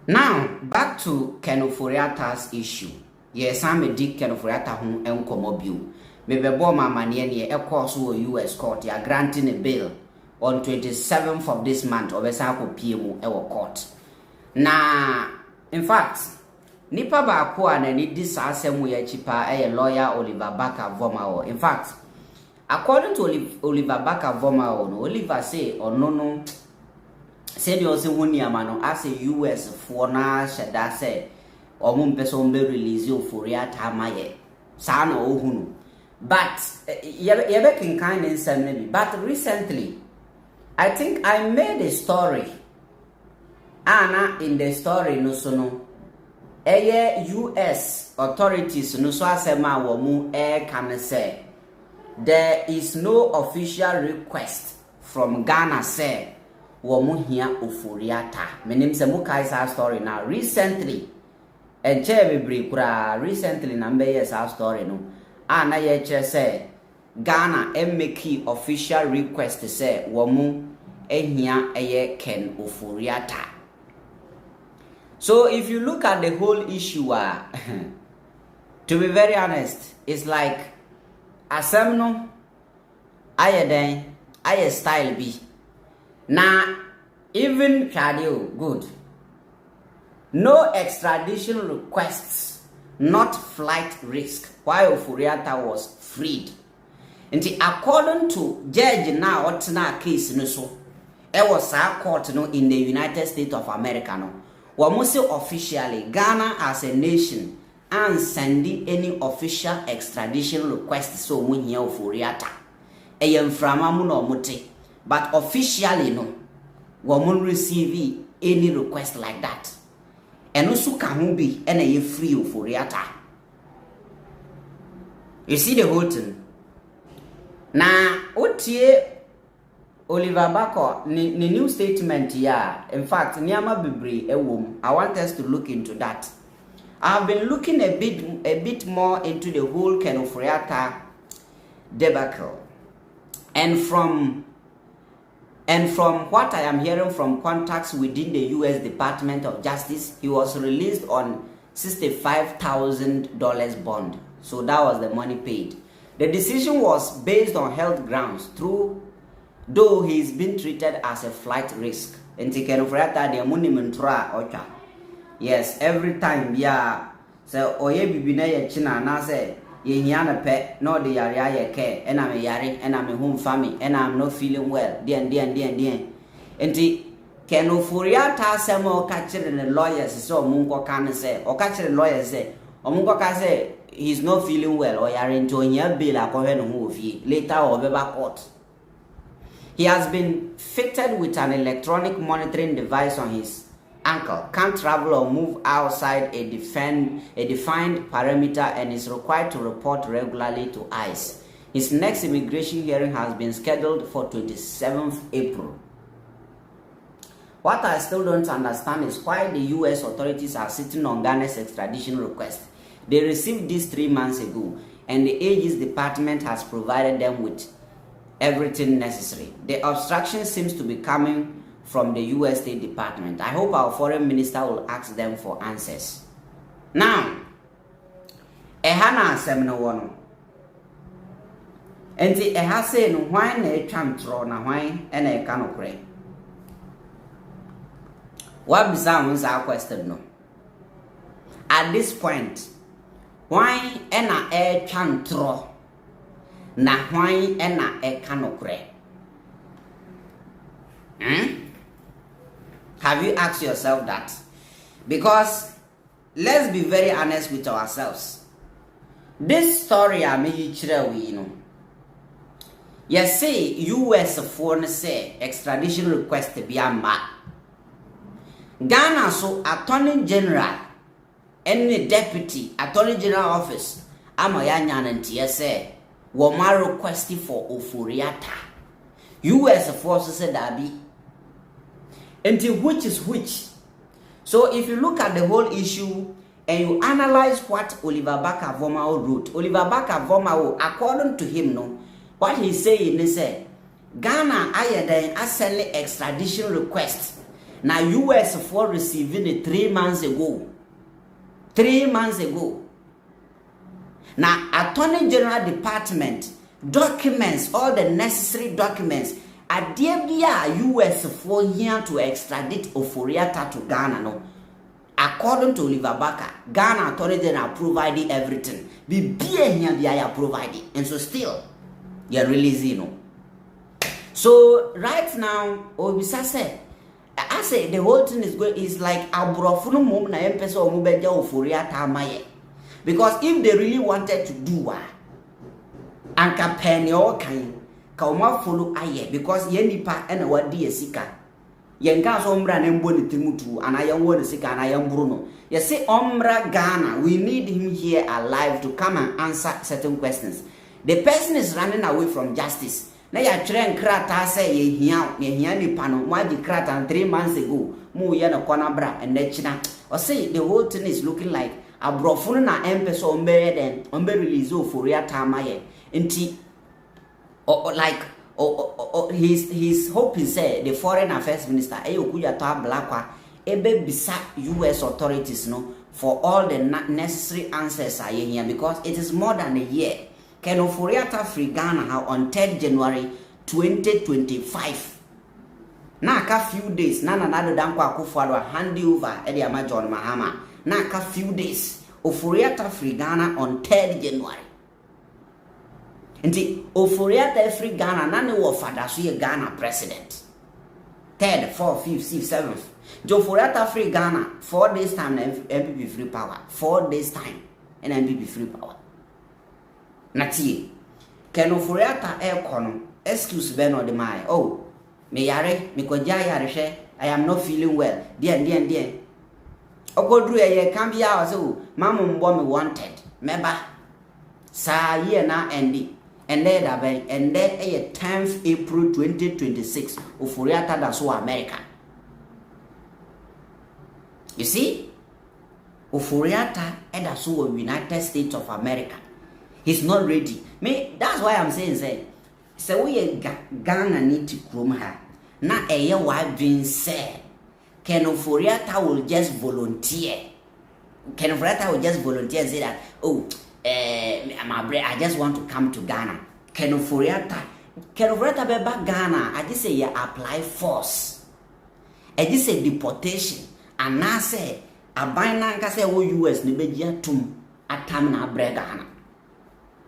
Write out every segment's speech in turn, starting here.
Now, back to Ofori Atta's issue. Yes, I'm a dick Ofori Atta who encomobu. Maybe bomb my money near a course who US court. They are granting a bail on 27th of this month of a sample PMO court. Now, in fact, Nipa Bakua and any this asem we a cheaper a lawyer Oliver Baka Vomao. In fact, according to Oliver Baka Vomao, Oliver say or no. Said you also won Yamano as a US for na Shada said, or Mum Person be release you for Atta Maye, San or Hunu. But you're can kind in some maybe. But recently, I think I made a story. Anna in the story no sono. US authorities no so asema womu can say there is no official request from Ghana say womu here Ofori Atta. My name is Mukaisa story now. Recently, and recently number years our story no. And I say Ghana make official request to say womu here Ken Ofori Atta. So if you look at the whole issue, to be very honest, it's like asemno aye style be. Now even Shadio good. No extradition requests, not flight risk. While Ofori Atta was freed. And according to Judge now what's na case no so, it was a court no in the United States of America no. Wamusi officially Ghana as a nation and sending any official extradition request so mun here Ofori Atta. Framamu no muti. But officially no wamun receive any request like that. And also can be any free Ofori Atta. You see the whole thing. Now otie Oliver Bako, ni new statement here. In fact, Nyama Bibri ewom. I want us to look into that. I've been looking a bit more into the whole Ofori Atta debacle. And from what I am hearing from contacts within the US Department of Justice, he was released on $65,000 bond. So that was the money paid. The decision was based on health grounds though he's been treated as a flight risk. And Ofori Atta the money mentra ocha. Yes, every time so oye bibina ye china na say ye hiana pe no de yare ye care and I'm yare and I'm a home family and I'm not feeling well. And Ofori Atta semo catching the lawyers so mungo can say or catch the lawyers say or mungo can say he's not feeling well or yare into a bill later or back court. He has been fitted with an electronic monitoring device on his ankle, can't travel or move outside a defined perimeter, and is required to report regularly to ICE. His next immigration hearing has been scheduled for 27th April. What I still don't understand is why the US authorities are sitting on Ghana's extradition request. They received this 3 months ago, and the Aegis Department has provided them with everything necessary. The obstruction seems to be coming from the US State Department. I hope our foreign minister will ask them for answers. Now, ehana semno wono. Enti eha say no hwan na etwantro na hwan na e ka no kre. What bizarre our question no. At this point, hwan na etwantro na hwan na eka no kre. Have you asked yourself that? Because let's be very honest with ourselves. This story I made you know. Yes, say US foreign say extradition request to be a ma. Ghana so Attorney General any deputy Attorney General office amayanya nanti say Woma requesting for Ofori Atta. US forces said that be. Until which is which. So if you look at the whole issue and you analyze what Oliver Baka Vomao wrote, Oliver Baka Vomao, according to him, no, what he's saying is Ghana ayeden send extradition request Now US for receiving it 3 months ago. 3 months ago. Now Attorney General Department documents all the necessary documents. At the US for here to extradite Ofori Atta to Ghana. No. According to Oliver Barker, Ghana Attorney General provided everything. Be here they are providing. And so still, you're releasing. No. So right now, Obisa said, I say the whole thing is like abrofunu mum na empesa omubeja Ofori Atta maye. Because if they really wanted to do anka penny or kind, ka oma follow aye because ye nipa ena wadi esika. Yen ka so omra na mbo ne timutu ana yen wo ne sika ana yen buru no. You say omra Ghana, we need him here alive to come and answer certain questions. The person is running away from justice. Na ya tren krata say ye hia nipa no mo agi krata 3 months ago mu ye na kona bra and china. Or say the whole thing is looking like abrofunu na empesa ombe den ombe release Ofori Atta maye. Nti like he's hoping say the foreign affairs minister Okuya to Blakwa ebe bisa US authorities no for all the necessary answers are here because it is more than a year. Ken Ofori Atta free Ghana on 3rd January 2025. Na ka few days na nado danko akufo hand over Eddie Ama John Mahama. Na ka few days Ofori Atta free Ghana on 3rd January. Nti Ofori Atta free Ghana na ne wo fada so ye Ghana president. 3rd, 4th, 5th, 6th, 7th. Ofori Atta free Ghana 4 days time na MPP free power. 4 days time and MPP free power. Natie. Ken Ofori Atta kono excuse be no de mai. Oh, me yare, me koja yare hwe. I am not feeling well. Dear. Okodru ye kan bia o so mamu mbo me wanted. Meba. Sa ye na endi. And then that be and then 10th April 2026 Ofori Atta da so America. You see? Ofori Atta da so United States of America. He's not ready. Me, that's why I'm saying say we Ghana need to chrome her. Na eye wa being said. Ken Ofori Atta will just volunteer. Ken Ofori Atta will just volunteer and say that, oh, I just want to come to Ghana. Ken Ofori Atta be back Ghana. I just say you apply force. I just say deportation. And now say abina nka say wo US ni beji atum atam na bre Ghana.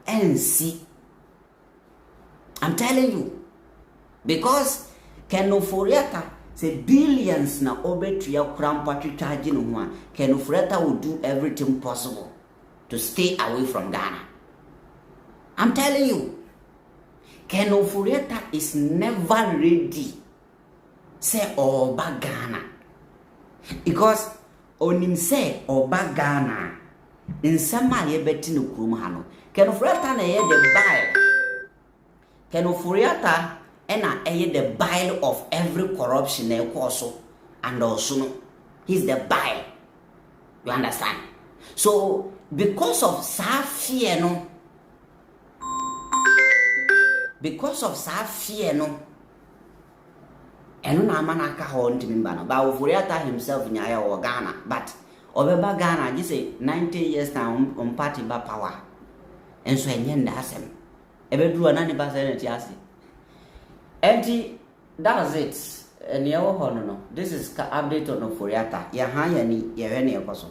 And see, I'm telling you, because Ken Ofori Atta say billions na obetria crown party charging one. Ken Ofori Atta will do everything possible to stay away from Ghana. I'm telling you, Ken Ofori Atta is never ready. Say Oba Ghana, because onim say Oba Ghana in sama ye beti no krum ha no. Ken Ofori Atta na ye the bile. Ken Ofori Atta na ye the bile of every corruption na ekoso and also no. He's the bile. You understand? So because of sa fear no, eno na amana ka ho ntimi mba no. Ba Ofori Atta himself nyaya o Ghana, but obeba Ghana just say 90 years time on party ba power. And so enye ndasem ebeduru na ne ba say na ti ase. Enti that's it. Ene wo ho no. This is update on Ofori Atta. Ya ha ya ni ye hwe ne ekoso.